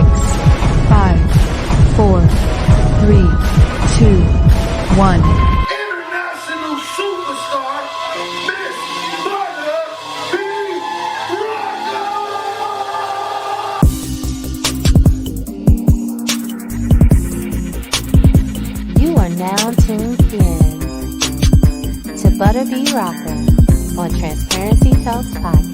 5, 4, 3, 2, 1. International superstar, Miss buttabrocka. You are now tuned in to buttabrocka on Transparency Talks Podcast.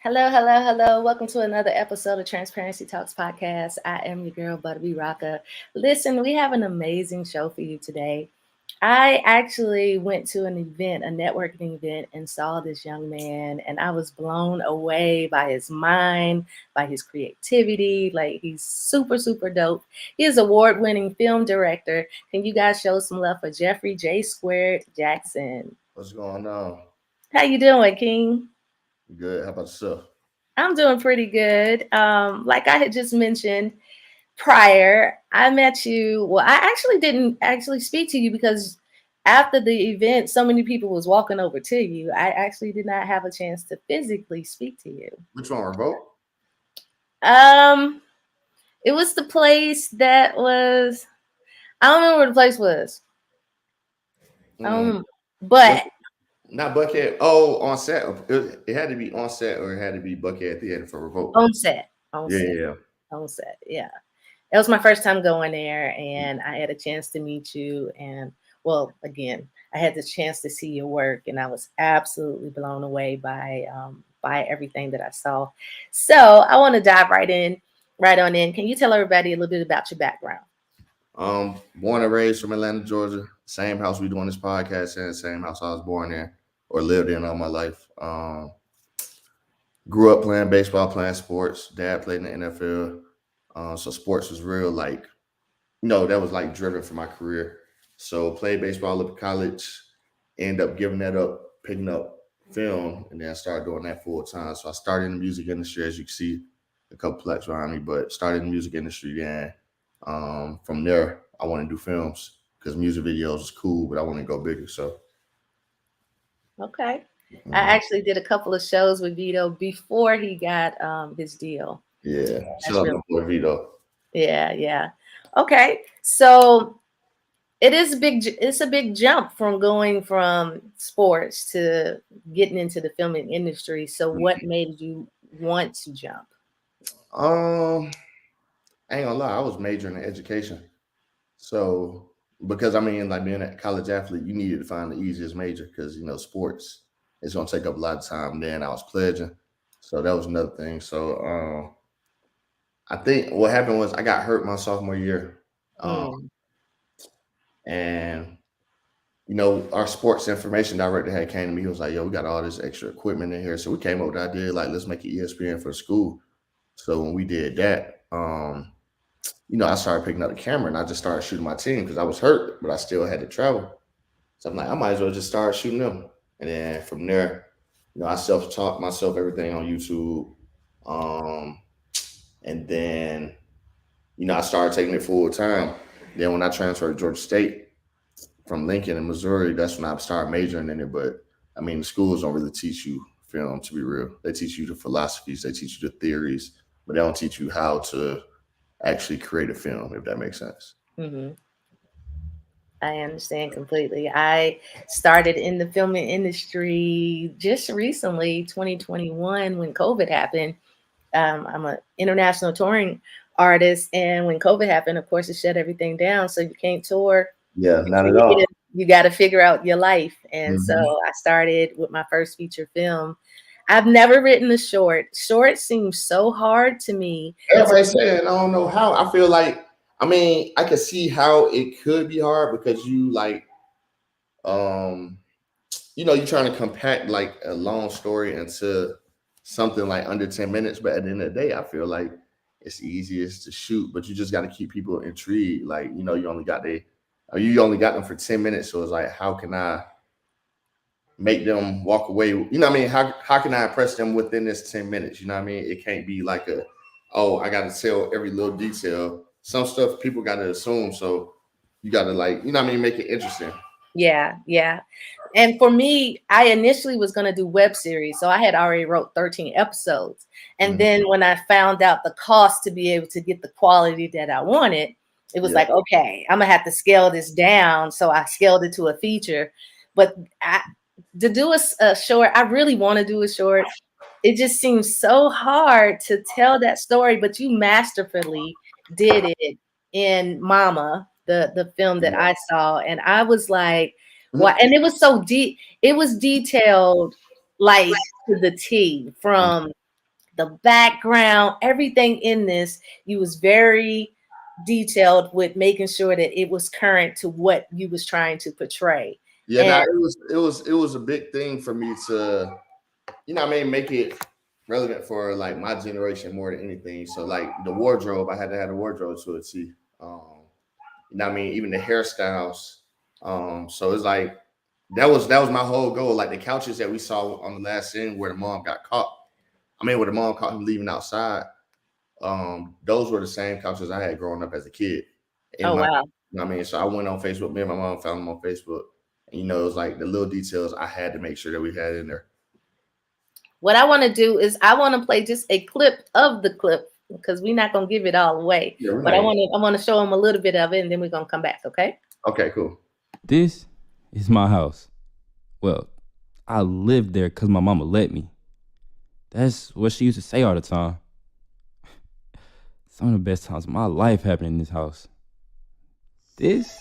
Hello, hello, hello. Welcome to another episode of Transparency Talks Podcast. I am your girl, buttabrocka. Listen, we have an amazing show for you today. I actually went to an event, a networking event, and saw this young man, and I was blown away by his mind, by his creativity. Like, he's super, super dope. He is award-winning film director. Can you guys show some love for Jeffery J Squared Jackson? What's going on? How you doing, King? Good. How about yourself? I'm doing pretty good. Like I had just mentioned prior, I met you. Well, I actually didn't speak to you because after the event, so many people was walking over to you. I actually did not have a chance to physically speak to you. Which one, Revolt? It was the place that was, I don't remember where the place was. I don't remember. But not Buckhead. Oh, on set. It had to be on set, or it had to be Buckhead Theater for Revolt. On set. Yeah. On set. Yeah. It was my first time going there, and I had a chance to meet you. And well, again, I had the chance to see your work, and I was absolutely blown away by everything that I saw. So I want to dive right on in. Can you tell everybody a little bit about your background? Born and raised from Atlanta, Georgia. Same house we doing this podcast in, same house I was born in or lived in all my life. Grew up playing baseball, playing sports. Dad played in the NFL. So sports was real, that was like driven for my career. So played baseball up at college, end up giving that up, picking up film, and then I started doing that full time. So I started in the music industry, as you can see, a couple plaques behind me, but started in the music industry then. From there, I want to do films because music videos is cool, but I want to go bigger. So, okay, I actually did a couple of shows with Vito before he got his deal. Yeah, shout out to Vito. Yeah. Okay, so it's a big jump from going from sports to getting into the filming industry. So, what made you want to jump? I ain't gonna lie, I was majoring in education. So, because being a college athlete, you needed to find the easiest major because, sports is gonna take up a lot of time. Then I was pledging. So that was another thing. So I think what happened was I got hurt my sophomore year. And our sports information director had came to me. He was like, yo, we got all this extra equipment in here. So we came up with the idea, let's make an ESPN for the school. So when we did that, I started picking up the camera and I just started shooting my team because I was hurt, but I still had to travel. So I'm like, I might as well just start shooting them. And then from there, I self-taught myself everything on YouTube. And then, I started taking it full time. Then when I transferred to Georgia State from Lincoln in Missouri, that's when I started majoring in it. But the schools don't really teach you film, to be real. They teach you the philosophies, they teach you the theories, but they don't teach you how to actually create a film, if that makes sense. Mm-hmm. I understand completely. I started in the filming industry just recently, 2021, when COVID happened. I'm an international touring artist, and when COVID happened, of course, it shut everything down. So you can't tour. Yeah, not at all. You got to figure out your life. And so I started with my first feature film. I've never written a short. Short seems so hard to me. Everybody saying, I don't know how. I feel like, I can see how it could be hard because you you're trying to compact a long story into something under 10 minutes. But at the end of the day, I feel it's easiest to shoot, but you just got to keep people intrigued. You only got You only got them for 10 minutes. So it's like, how can I make them walk away? You know what I mean? How can I impress them within this 10 minutes? You know what I mean? It can't be like I got to tell every little detail. Some stuff people got to assume. So you got to, like, you know what I mean? Make it interesting. Yeah. And for me, I initially was going to do web series. So I had already wrote 13 episodes. And then when I found out the cost to be able to get the quality that I wanted, it was like, okay, I'm going to have to scale this down. So I scaled it to a feature. But to do a short, I really want to do a short. It just seems so hard to tell that story, but you masterfully did it in Mama, the film that I saw. And I was like, wow. And it was so deep. It was detailed, like to the T, from the background, everything in this. You was very detailed with making sure that it was current to what you was trying to portray. Yeah, it was a big thing for me to, you know what I mean, make it relevant for like my generation more than anything. So like the wardrobe, I had to have the wardrobe to a T. You know what I mean? Even the hairstyles. So it's like that was my whole goal. Like the couches that we saw on the last scene where the mom got caught. Where the mom caught him leaving outside. Those were the same couches I had growing up as a kid. Wow. You know what I mean? So I went on Facebook. Me and my mom found them on Facebook. And, you know, it was like the little details I had to make sure that we had in there. What I want to do is I want to play just a clip of the clip because we're not going to give it all away. Yeah, but I want to show them a little bit of it, and then we're going to come back, okay? Okay, cool. This is my house. Well, I lived there because my mama let me. That's what she used to say all the time. Some of the best times of my life happened in this house. This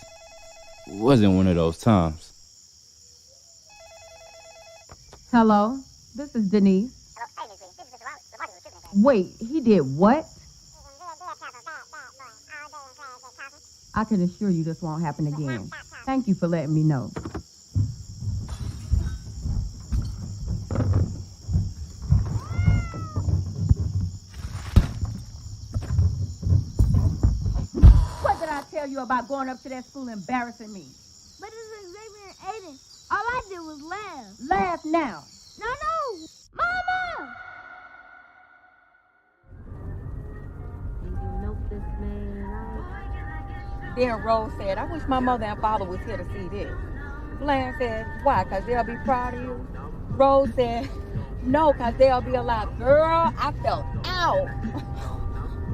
wasn't one of those times. Hello, this is Denise. Wait, he did what? I can assure you this won't happen again. Thank you for letting me know. What did I tell you about going up to that school embarrassing me? But it was Xavier and Aiden. All I did was laugh. Laugh now. No. Mama! Then Rose said, I wish my mother and father was here to see this. Bland said, why? Because they'll be proud of you? Rose said, no, because they'll be alive. Girl, I felt out.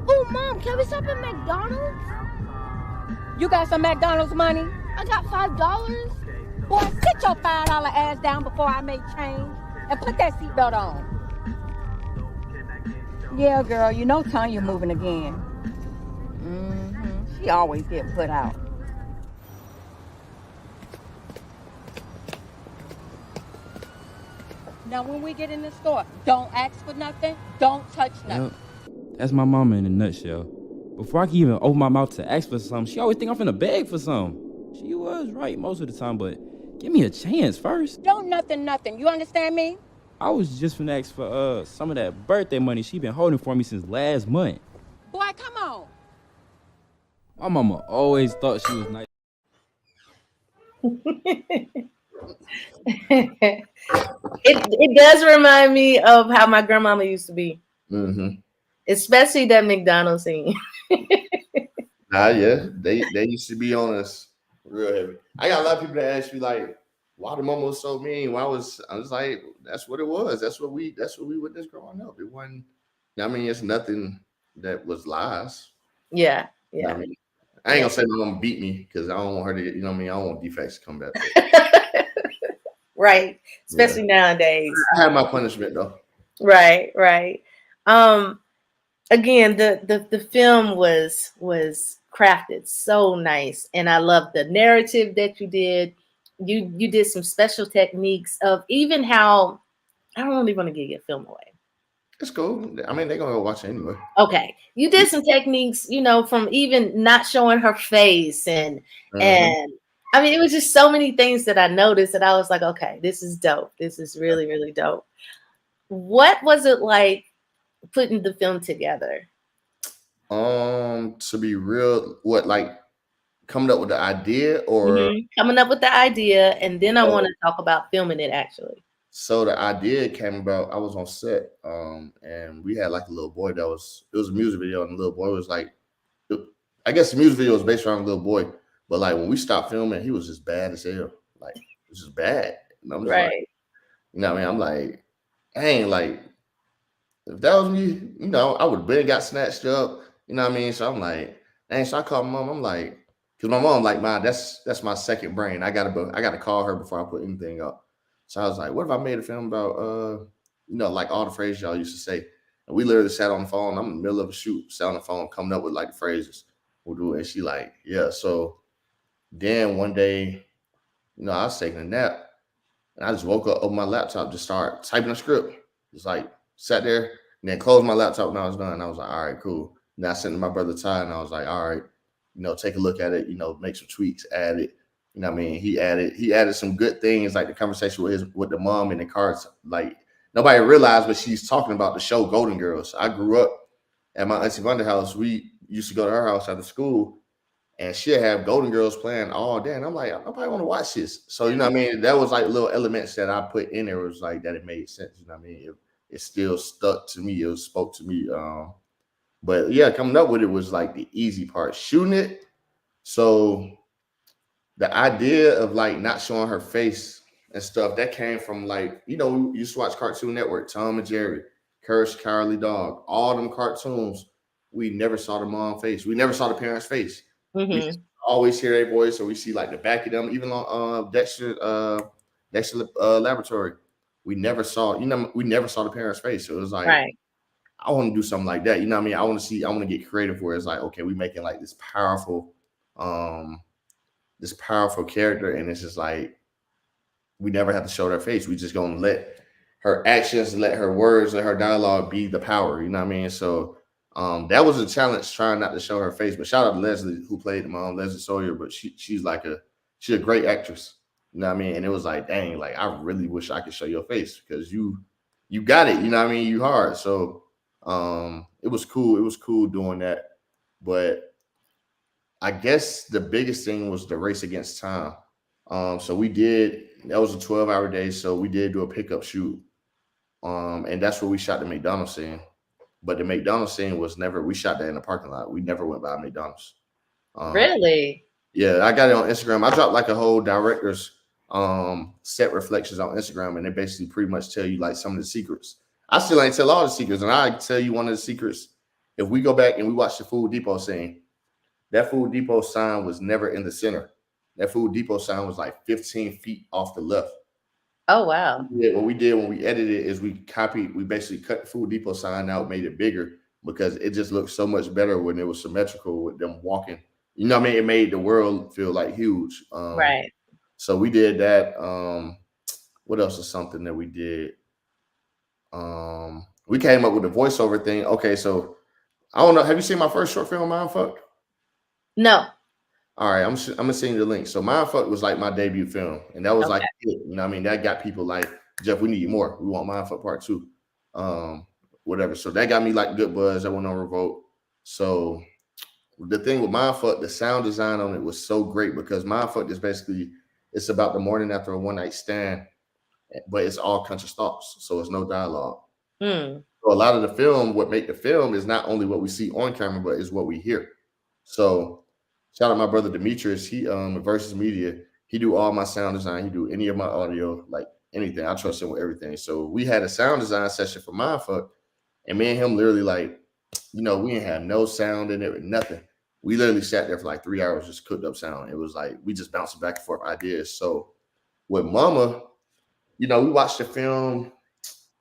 Oh, Mom, can we stop at McDonald's? You got some McDonald's money? I got $5. Boy, sit your $5 ass down before I make change. And put that seatbelt on. Yeah, girl, you know Tanya moving again. She always get put out. Now, when we get in the store, don't ask for nothing. Don't touch nothing. Yep. That's my mama in a nutshell. Before I can even open my mouth to ask for something, she always think I'm finna beg for something. She was right most of the time, but give me a chance first. Don't nothing. You understand me? I was just finna ask for some of that birthday money she been holding for me since last month. Boy, come on. My mama always thought she was nice. It does remind me of how my grandmama used to be. Especially that McDonald's scene. Yeah, they used to be on us real heavy. I got a lot of people that ask me like, why the mama was so mean? I was like, that's what it was. That's what we witnessed growing up. It wasn't. I mean, it's nothing that was lies. Yeah. I mean, I ain't gonna say my mama beat me because I don't want her to. You know what I mean? I don't want defects to come back. Right. Especially nowadays. I had my punishment though. Right. Again, the film was crafted so nice, and I love the narrative that you did. You did some special techniques of even how I don't really want to give your film away. It's cool. I mean, they're gonna go watch it anyway. Okay, you did some techniques, from even not showing her face and I mean, it was just so many things that I noticed that I was like, okay, this is dope. This is really, really dope. What was it like putting the film together? To be real, coming up with the idea, or coming up with the idea, and then I Oh. want to talk about filming it actually. So the idea came about. I was on set, and we had like a little boy it was a music video, and the little boy was like, I guess the music video was based around a little boy, but like when we stopped filming, he was just bad as hell. Like it was just bad. And I'm just like, Right. you know what I mean? I'm like, dang, like if that was me, you know, I would have been got snatched up. You know what I mean? So I'm like, dang. So I called my mom. I'm like, because my mom like, man, that's my second brain. I gotta call her before I put anything up. So I was like, what if I made a film about you know, like all the phrases y'all used to say? And we literally sat on the phone. I'm in the middle of a shoot, sat on the phone, coming up with like the phrases we'll do. And she like, yeah. So then one day, you know, I was taking a nap and I just woke up, opened my laptop, just started typing a script. Just like sat there and then closed my laptop when I was done. I was like, all right, cool. And I sent it to my brother Ty and I was like, all right, you know, take a look at it, you know, make some tweaks, add it. You know what I mean? He added some good things, like the conversation with the mom in the cars. Like nobody realized, but she's talking about the show Golden Girls. I grew up at my auntie Vonda house. We used to go to her house after school, and she'd have Golden Girls playing all day. And I'm like, nobody want to watch this. So you know what I mean? That was like little elements that I put in there. It was like that it made sense. You know what I mean? It still stuck to me. It spoke to me. But yeah, coming up with it was like the easy part. Shooting it. So the idea of like not showing her face and stuff, that came from like, you know, we used to watch Cartoon Network, Tom and Jerry, Courage the Cowardly Dog, all them cartoons. We never saw the mom face. We never saw the parents' face. We just always hear their voice, or we see like the back of them, even on Dexter Laboratory. We never saw, you know, we never saw the parents' face. So it was like, Right. I want to do something like that. You know what I mean? I want to get creative where it's like, okay, we making like this powerful character, and it's just like we never have to show their face. We just gonna let her actions, let her words, let her dialogue be the power. You know what I mean? So that was a challenge, trying not to show her face. But shout out to Leslie, who played the mom, Leslie Sawyer. But she's a great actress. You know what I mean? And it was like, dang, like I really wish I could show your face because you got it. You know what I mean? You hard. So it was cool. It was cool doing that. But I guess the biggest thing was the race against time. So that was a 12-hour day. So we did do a pickup shoot. And that's where we shot the McDonald's scene. But the McDonald's scene we shot that in the parking lot. We never went by McDonald's. Really? Yeah, I got it on Instagram. I dropped like a whole director's set reflections on Instagram, and they basically pretty much tell you like some of the secrets. I still ain't tell all the secrets, and I tell you one of the secrets. If we go back and we watch the Food Depot scene, that Food Depot sign was never in the center. That Food Depot sign was like 15 feet off the left. Oh, wow. Yeah, what we did when we edited it is we basically cut the Food Depot sign out, made it bigger because it just looked so much better when it was symmetrical with them walking. You know what I mean? It made the world feel like huge. Right. So we did that. What else is something that we did? We came up with a voiceover thing. Okay, so I don't know. Have you seen my first short film, Mindfuck? No. All right, I'm gonna send you the link. So Mindfuck was like my debut film, and that was like, you know what I mean? That got people like, Jeff, we need more. We want Mindfuck Part 2. Whatever. So that got me like good buzz. I went on Revolt. So the thing with Mindfuck, the sound design on it was so great because Mindfuck is basically, it's about the morning after a one-night stand, but it's all conscious thoughts. So it's no dialogue. So a lot of the film, what make the film is not only what we see on camera, but is what we hear. So shout out my brother Demetrius. He Versus Media. He do all my sound design. He do any of my audio, like anything. I trust him with everything. So we had a sound design session for Mindfuck, and me and him literally like, you know, we didn't have no sound in it, nothing. We literally sat there for like 3 hours, just cooked up sound. It was like we just bouncing back and forth ideas. So with Mama, you know, we watched the film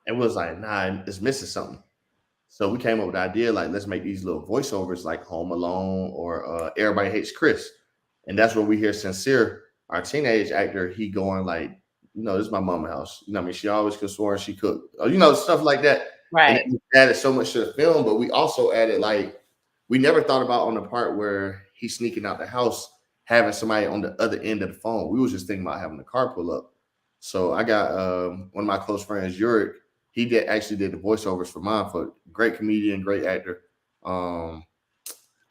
and was like, nah, it's missing something. So we came up with the idea, like, let's make these little voiceovers like Home Alone or Everybody Hates Chris. And that's where we hear Sincere, our teenage actor, he going like, you know, this is my mama house. You know what I mean? She always could swear she cooked. Or, you know, stuff like that. Right. And we added so much to the film, but we also added like, we never thought about on the part where he's sneaking out the house, having somebody on the other end of the phone. We was just thinking about having the car pull up. So I got one of my close friends, Yurik. He actually did the voiceovers for Mindfuck. Great comedian, great actor.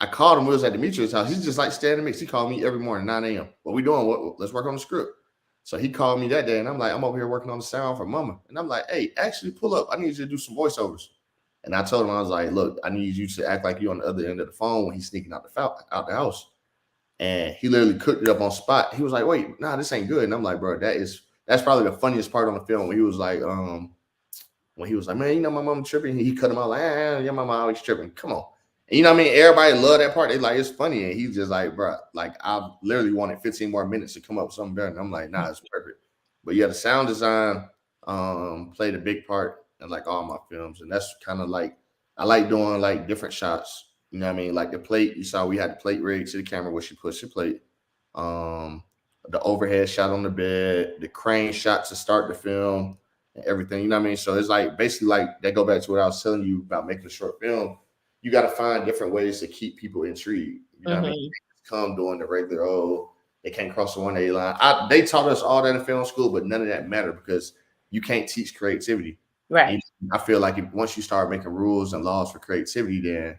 I called him. We was at Demetrius' house. He's just like standing mix. He called me every morning, 9 a.m. What we doing? Let's work on the script. So he called me that day, and I'm like, I'm over here working on the sound for Mama. And I'm like, hey, actually pull up. I need you to do some voiceovers. And I told him, I was like, look, I need you to act like you're on the other end of the phone when he's sneaking out the house. And he literally cooked it up on spot. He was like, wait, nah, this ain't good. And I'm like, bro, that's probably the funniest part on the film. When he was like, man, you know, my mom tripping. He cut him out like, your mama always tripping. Come on. And you know what I mean? Everybody love that part. They like, it's funny. And he's just like, bro, like I literally wanted 15 more minutes to come up with something better. And I'm like, nah, it's perfect. But yeah, the sound design played a big part in like all my films. And that's kind of like, I like doing like different shots. You know what I mean? Like the plate, you saw we had the plate rigged to the camera where she pushed the plate. The overhead shot on the bed, the crane shot to start the film and everything. You know what I mean? So it's like basically like that go back to what I was telling you about making a short film. You got to find different ways to keep people intrigued. You know what I mean? Come doing the regular, they can't cross the 1A line. They taught us all that in film school, but none of that mattered because you can't teach creativity. Right. I feel like once you start making rules and laws for creativity, then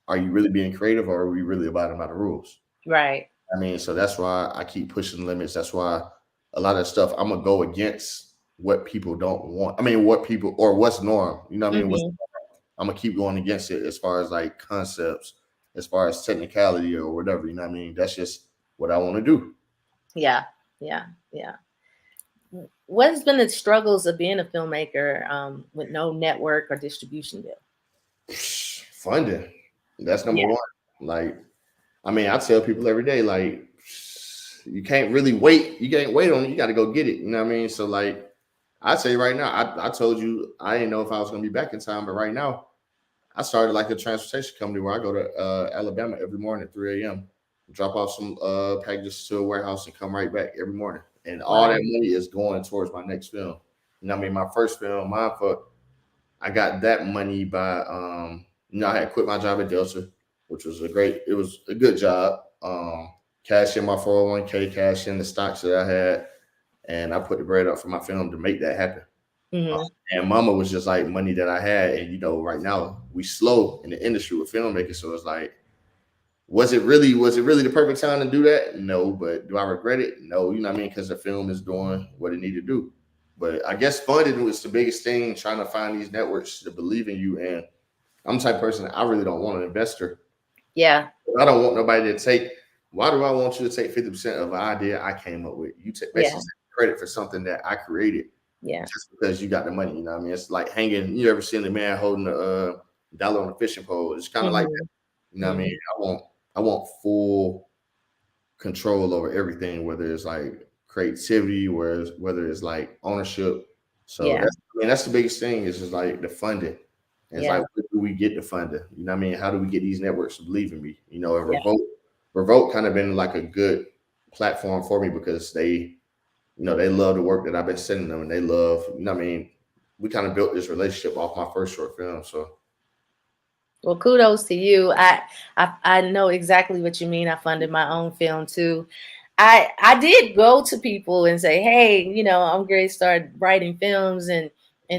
are you really being creative or are we really abiding by the rules? Right. I mean, so that's why I keep pushing the limits. That's why a lot of stuff I'm going to go against what people don't want. I mean, what's norm. You know what I mean? I'm going to keep going against it as far as like concepts, as far as technicality or whatever. You know what I mean? That's just what I want to do. Yeah. What has been the struggles of being a filmmaker with no network or distribution deal? Funding. That's number one. Like, I mean, I tell people every day, like, you can't really wait. You can't wait on it. You got to go get it. You know what I mean? So, like, I say right now, I told you I didn't know if I was going to be back in time, but right now, I started like a transportation company where I go to Alabama every morning at 3 a.m., drop off some packages to a warehouse and come right back every morning. And all that money is going towards my next film. You know what I mean? My first film, I got that money by, I had quit my job at Delta, which was it was a good job. Cash in my 401k, cash in the stocks that I had, and I put the bread up for my film to make that happen. And Mama was just like money that I had. And, right now we slow in the industry with filmmaking. So it's like, was it really the perfect time to do that? No, but do I regret it? No, you know what I mean? Because the film is doing what it needed to do. But I guess funding was the biggest thing, trying to find these networks to believe in you. And I'm the type of person I really don't want an investor. Yeah. I don't want nobody to take. Why do I want you to take 50% of an idea I came up with? You take credit for something that I created. Yeah. Just because you got the money. You know what I mean? It's like hanging. You ever seen the man holding a dollar on a fishing pole? It's kind of like that. You know what I mean? I want full control over everything, whether it's like creativity, whether it's like ownership. So that's the biggest thing is just like the funding. And it's like, where do we get the funding? You know what I mean? How do we get these networks to believe in me? And Revolt kind of been like a good platform for me because they love the work that I've been sending them and they love, you know what I mean? We kind of built this relationship off my first short film. So. Well, kudos to you. I know exactly what you mean. I funded my own film too. I did go to people and say, hey, I'm going to start writing films and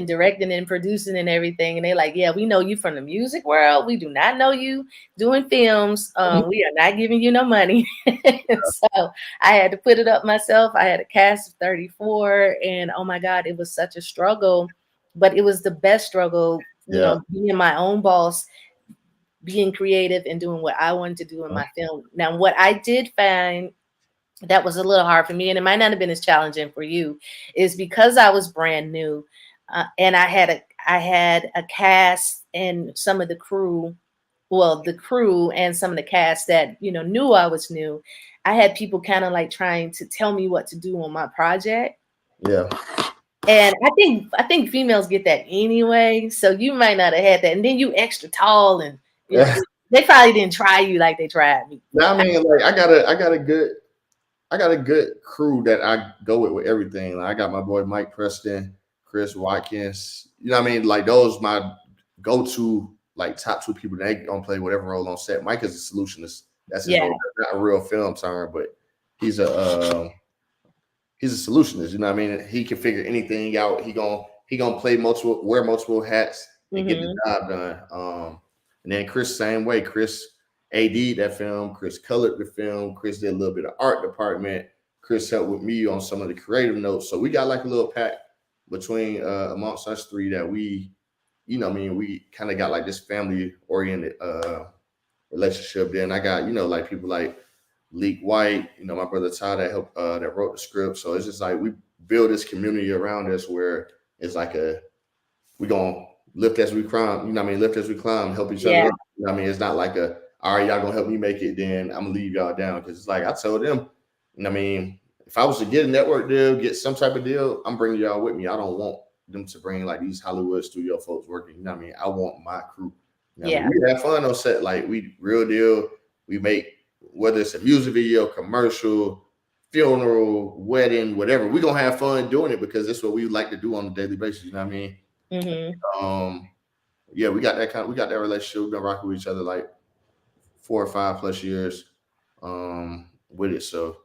directing and producing and everything. And they're like, yeah, we know you from the music world. We do not know you doing films. We are not giving you no money. So I had to put it up myself. I had a cast of 34 and oh my God, it was such a struggle, but it was the best struggle, being my own boss, being creative and doing what I wanted to do in my film. Now, what I did find that was a little hard for me, and it might not have been as challenging for you, is because I was brand new, and I had a cast and some of the crew, and some of the cast that knew I was new. I had people kind of like trying to tell me what to do on my project. Yeah. And I think females get that anyway, so you might not have had that. And then you extra tall and. They probably didn't try you like they tried me. I mean, like I got a good crew that I go with everything. Like I got my boy Mike Preston, Chris Watkins. You know what I mean? Like those my go-to like top two people. They gonna play whatever role on set. Mike is a solutionist. That's his role. Not a real film term, but he's a solutionist. You know what I mean? He can figure anything out. He gonna wear multiple hats and get the job done. And then Chris, same way. Chris AD'd that film. Chris colored the film. Chris did a little bit of art department. Chris helped with me on some of the creative notes. So we got like a little pack between amongst us three that we, we kind of got like this family oriented relationship. Then I got, like people like Leek White, my brother Ty that helped that wrote the script. So it's just like we build this community around us where it's like we gonna lift as we climb, lift as we climb, help each other up. It's not like all right, y'all gonna help me make it, then I'm gonna leave y'all down. Cause it's like I told them, if I was to get a network deal, get some type of deal, I'm bringing y'all with me. I don't want them to bring like these Hollywood studio folks working. I want my crew. We have fun on set. Like we real deal. We make, whether it's a music video, commercial, funeral, wedding, whatever, we're gonna have fun doing it because that's what we like to do on a daily basis. You know what I mean? We got that relationship. We've been rocking with each other like 4 or 5 plus years with it. So,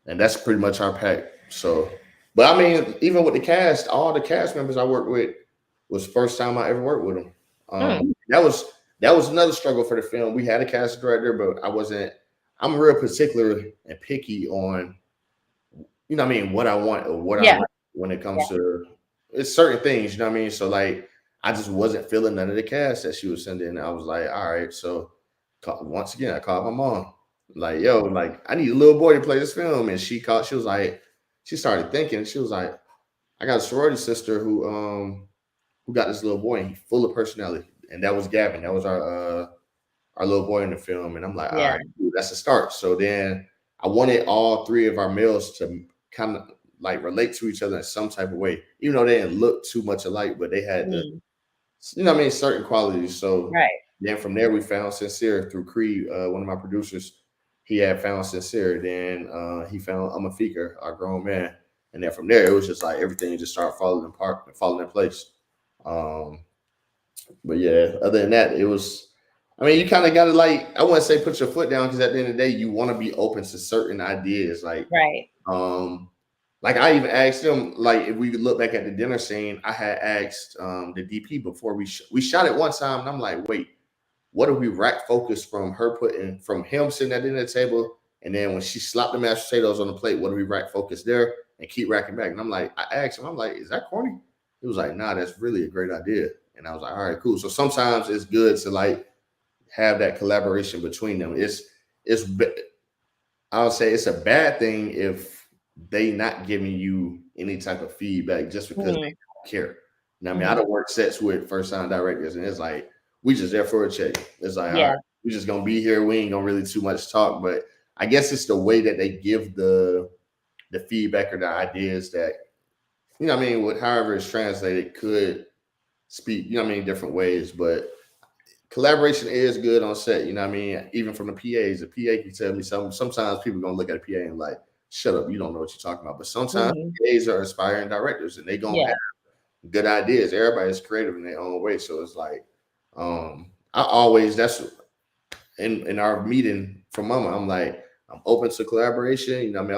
and that's pretty much our pack. So, but even with the cast, all the cast members I worked with was the first time I ever worked with them. That was another struggle for the film. We had a cast director, but I'm real particular and picky on, what I want or what I like when it comes to it's certain things, So like, I just wasn't feeling none of the cast that she was sending. I was like, all right. So once again, I called my mom. Like, yo, like I need a little boy to play this film. And she was like, she started thinking, she was like, I got a sorority sister who got this little boy and he's full of personality. And that was Gavin. That was our little boy in the film. And I'm like, all right, that's a start. So then I wanted all 3 of our males to kind of like relate to each other in some type of way, even though they didn't look too much alike, but they had certain qualities. So then from there we found Sincere through Creed, one of my producers. He had found Sincere. Then he found Amafika, our grown man. And then from there it was just like everything just started falling in place. But yeah, other than that, it was, you kind of got to like, I wouldn't say put your foot down because at the end of the day, you want to be open to certain ideas. Like, like I even asked them, like, if we look back at the dinner scene, I had asked the DP before we shot it one time. And I'm like, wait, what if we rack focus from him sitting at the dinner table? And then when she slapped the mashed potatoes on the plate, what do we rack focus there and keep racking back? And I'm like, I asked him, I'm like, is that corny? He was like, nah, that's really a great idea. And I was like, all right, cool. So sometimes it's good to like have that collaboration between them. I would say it's a bad thing if they not giving you any type of feedback just because they don't care. I don't work sets with first time directors and it's like, we just there for a check. It's like, all right, we just gonna be here. We ain't gonna really too much talk, but I guess it's the way that they give the feedback or the ideas that, however it's translated could speak, different ways, but collaboration is good on set, even from the PAs. The PA can tell me something. Sometimes people gonna look at a PA and like, shut up, you don't know what you're talking about. But sometimes PAs are aspiring directors and they gonna have good ideas. Everybody's creative in their own way. So it's like, that's in our meeting from Mama, I'm like, I'm open to collaboration. I'm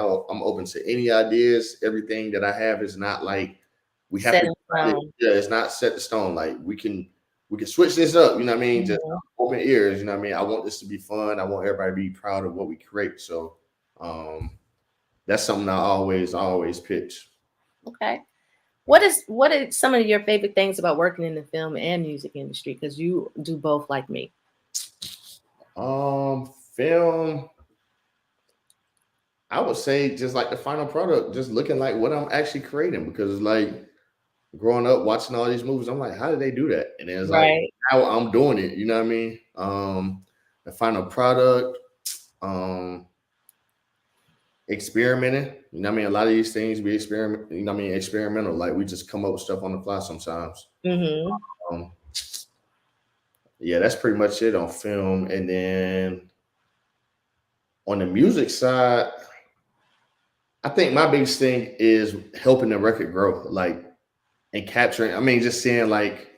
open to any ideas. Everything that I have is not like we have it's not set in stone. Like we can switch this up, just open ears, I want this to be fun. I want everybody to be proud of what we create. So that's something I always pitch. Okay. What is some of your favorite things about working in the film and music industry? Because you do both like me. Film, I would say just like the final product, just looking like what I'm actually creating, because it's like growing up watching all these movies, I'm like, how did they do that? And then it's like how I'm doing it, you know what I mean? The final product, experimenting, you know what I mean? A lot of these things we experimental, like we just come up with stuff on the fly sometimes. Yeah, that's pretty much it on film. And then on the music side, I think my biggest thing is helping the record grow, like, and capturing, just seeing like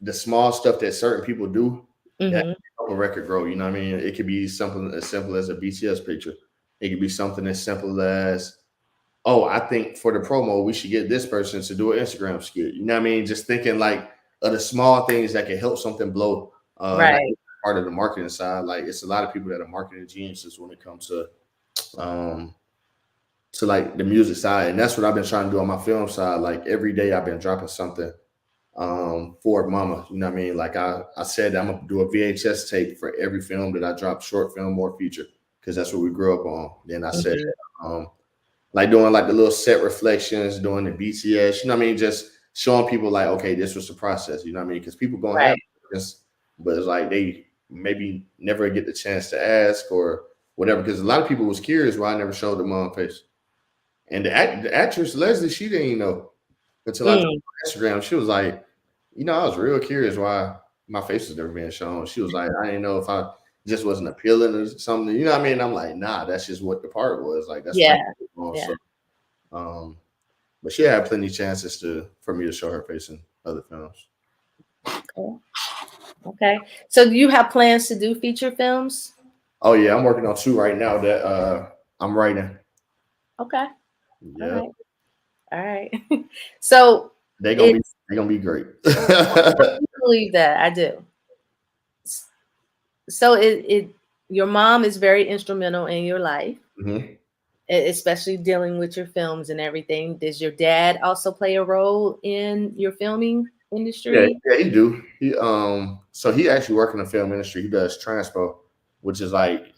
the small stuff that certain people do that help a record grow. You know what I mean? It could be something as simple as a BTS picture. It could be something as simple as, oh, I think for the promo, we should get this person to do an Instagram skit. You know what I mean? Just thinking like of the small things that can help something blow. part of the marketing side. Like it's a lot of people that are marketing geniuses when it comes to like the music side, and that's what I've been trying to do on my film side. Like every day I've been dropping something for mama. You know what I mean? Like I said I'm gonna do a VHS tape for every film that I drop, short film or feature, because that's what we grew up on. Then I said like doing like the little set reflections, doing the BTS, you know what I mean? Just showing people like, okay, this was the process, you know what I mean? Because people gonna have this, but it's like they maybe never get the chance to ask or whatever. Because a lot of people was curious why I never showed the mom face. And the actress Leslie, she didn't know until I told her on Instagram. She was like, you know, I was real curious why my face was never being shown. She was like, I didn't know if I just wasn't appealing or something. You know what I mean? I'm like, nah, that's just what the part was. Like that's so, but she had plenty of chances for me to show her face in other films. Okay. So do you have plans to do feature films? Oh yeah, I'm working on 2 right now that I'm writing. Okay. Yeah. All right. So they're gonna be great. I believe that. I do. So your mom is very instrumental in your life, especially dealing with your films and everything. Does your dad also play a role in your filming industry? Yeah, he do. So he actually works in the film industry. He does transpo, which is like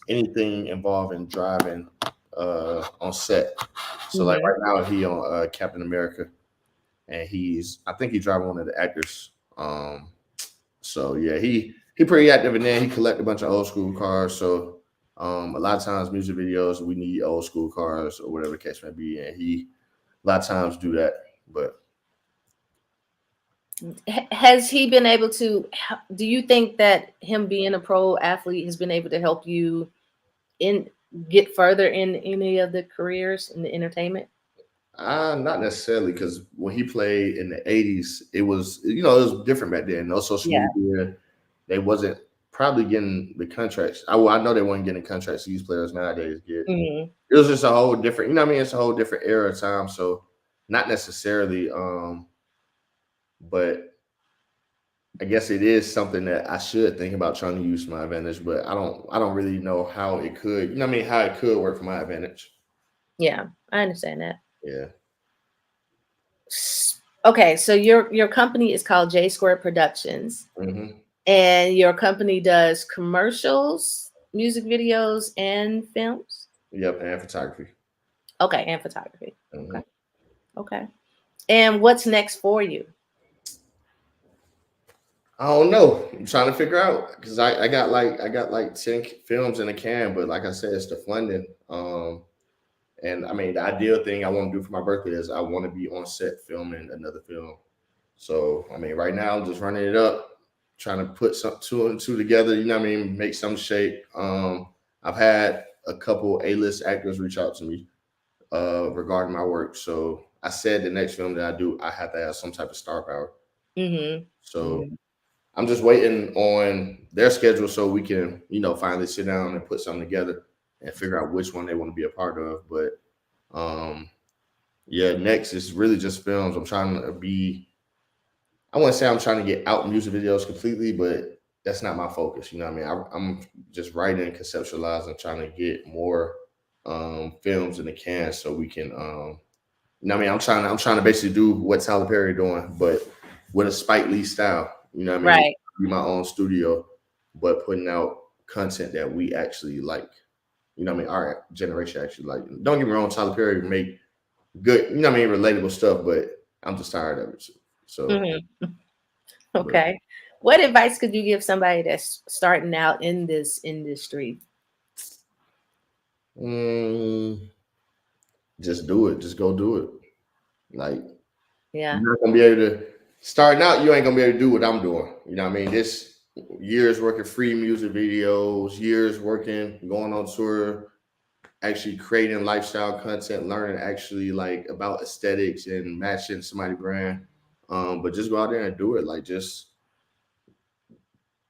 anything involving driving on set. So like right now he on Captain America, and I think he's driving one of the actors. So yeah, he pretty active in there. He collect a bunch of old school cars. So a lot of times music videos we need old school cars or whatever the case may be, and he a lot of times do that. But has he been able to? Do you think that him being a pro athlete has been able to help you get further in any of the careers in the entertainment? Not necessarily, because when he played in the 80s, it was different back then. No social media. They wasn't probably getting the contracts. I know they weren't getting contracts these players nowadays get. It was just a whole different, you know what I mean? It's a whole different era of time. So not necessarily, but I guess it is something that I should think about trying to use to my advantage, but I don't really know how it could, you know what I mean, how it could work for my advantage. Yeah, I understand that. Yeah. Okay, so your company is called J Square Productions, and your company does commercials, music videos, and films. Yep, and photography. Okay, and photography. Okay. And what's next for you? I don't know. I'm trying to figure out, because I got like 10 films in the can, but like I said, it's the funding. And I mean, the ideal thing I want to do for my birthday is I want to be on set filming another film. So I mean, right now I'm just running it up, trying to put some 2 and 2 together. You know what I mean? Make some shape. I've had a couple A-list actors reach out to me regarding my work. So I said the next film that I do, I have to have some type of star power. So I'm just waiting on their schedule so we can, finally sit down and put something together and figure out which one they want to be a part of. But next is really just films. I'm trying to I want to say I'm trying to get out music videos completely, but that's not my focus. You know what I mean? I'm just writing, conceptualizing, trying to get more films in the can so we can, you know what I mean? I'm trying to basically do what Tyler Perry doing, but with a Spike Lee style. You know what I mean? Right. Be my own studio, but putting out content that we actually like. You know what I mean? Our generation actually like. Don't get me wrong, Tyler Perry make good, you know what I mean, relatable stuff, but I'm just tired of it. So okay. What advice could you give somebody that's starting out in this industry? Just do it. Just go do it. Like, yeah, you're not gonna be able to starting out, you ain't gonna be able to do what I'm doing. You know what I mean? This years working free music videos, years working, going on tour, actually creating lifestyle content, learning actually like about aesthetics and matching somebody's brand. But just go out there and do it. Like, just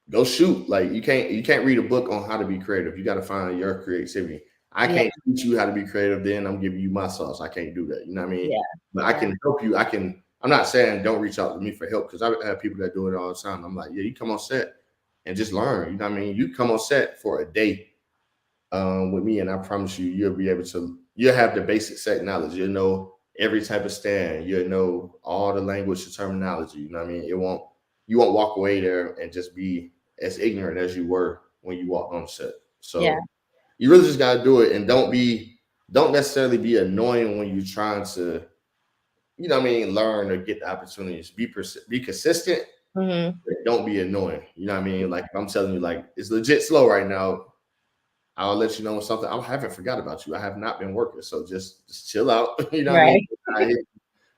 go shoot. Like, you can't read a book on how to be creative. You got to find your creativity. I can't teach you how to be creative. Then I'm giving you my sauce. I can't do that. You know what I mean? Yeah. But I can help you. I'm not saying don't reach out to me for help, because I have people that do it all the time. I'm like, yeah, you come on set, and just learn. You know what I mean? You come on set for a day with me, and I promise you, you'll have the basic set knowledge. You'll know every type of stand. You'll know all the language and terminology. You know what I mean? You won't walk away there and just be as ignorant as you were when you walked on set. So you really just gotta do it, and don't necessarily be annoying when you're trying to, you know what I mean, learn or get the opportunities. Be consistent. Don't be annoying. You know what I mean? Like, if I'm telling you, like, it's legit slow right now, I'll let you know when something. I haven't forgot about you. I have not been working, so just chill out. You know what I mean?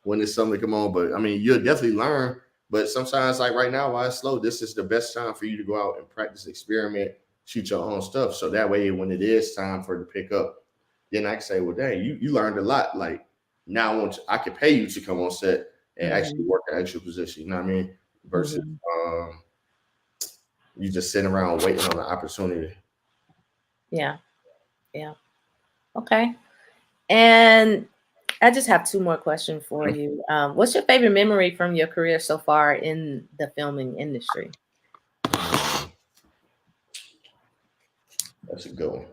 When it's something to come on, but I mean, you'll definitely learn. But sometimes, like right now, while it's slow, this is the best time for you to go out and practice, experiment, shoot your own stuff. So that way, when it is time for it to pick up, then I can say, well, dang, you learned a lot. Like, now I can pay you to come on set and actually work an actual position. You know what I mean? Versus you just sitting around waiting on the opportunity. Yeah. Okay. And I just have two more questions for you. What's your favorite memory from your career so far in the filming industry? That's a good one.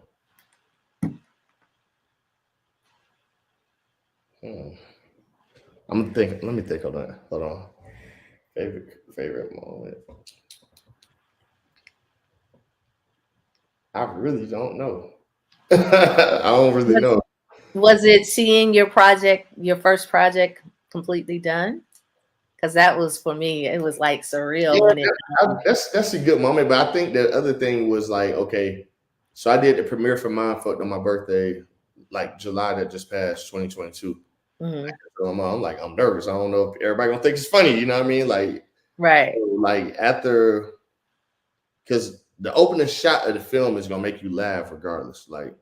I'm thinking. Let me think on that. Hold on. Favorite moment. I really don't know. I don't really know. Was it seeing your first project completely done? Because that was, for me, it was like surreal. That's a good moment. But I think the other thing was like, okay, so I did the premiere for mine on my birthday, like July that just passed, 2022. So I'm nervous. I don't know if everybody gonna think it's funny. You know what I mean? Like, right. Like after, because the opening shot of the film is gonna make you laugh regardless. Like,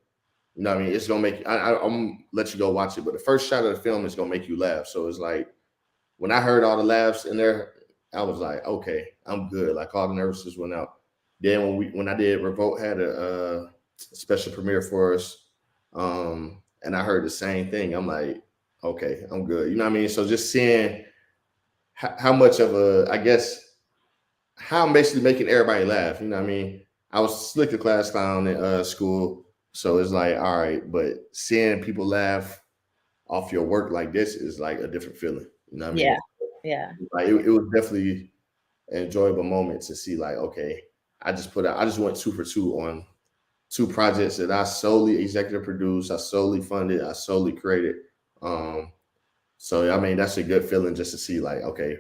you know what I mean? It's gonna make you. I'm gonna let you go watch it, but the first shot of the film is gonna make you laugh. So it's like, when I heard all the laughs in there, I was like, okay, I'm good. Like, all the nervousness went out. Then when I did Revolt had a special premiere for us, and I heard the same thing. I'm like, okay, I'm good. You know what I mean? So just seeing how much of I guess, how I'm basically making everybody laugh. You know what I mean? I was slick a class clown in school, so it's like, all right, but seeing people laugh off your work like this is like a different feeling. You know what I mean? Yeah. Like, it was definitely an enjoyable moment to see, like, okay, I just went 2 for 2 on 2 projects that I solely executive produced, I solely funded, I solely created. So I mean, that's a good feeling just to see, like, okay,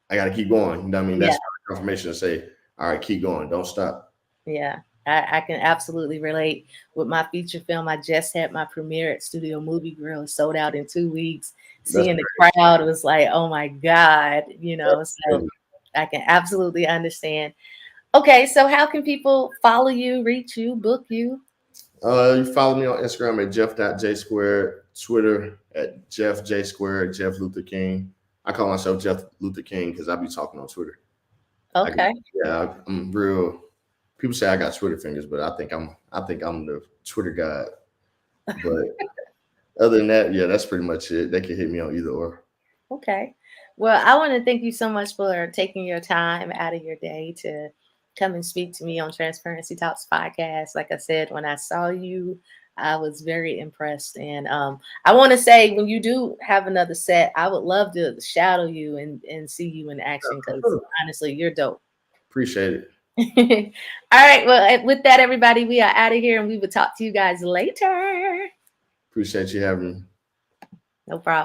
I got to keep going. You know what I mean? That's confirmation to say, all right, keep going, don't stop. Yeah, I can absolutely relate. With my feature film, I just had my premiere at Studio Movie Grill. It sold out in 2 weeks. Seeing the crowd was like, oh my God, you know, so I can absolutely understand. Okay, so how can people follow you, reach you, book you? You follow me on Instagram at jeff.jsquared, Twitter at jeffj_, Jeff Luther King. I call myself Jeff Luther King because I be talking on Twitter. Okay. I'm real. People say I got Twitter fingers, but I think I'm the Twitter god. But other than that, yeah, that's pretty much it. They can hit me on either or. Okay. Well, I want to thank you so much for taking your time out of your day to come and speak to me on Transparency Talks podcast. Like I said, when I saw you, I was very impressed. And I want to say, when you do have another set, I would love to shadow you and see you in action, because honestly, you're dope. Appreciate it. All right. Well, with that, everybody, we are out of here, and we will talk to you guys later. Appreciate you having me. No problem.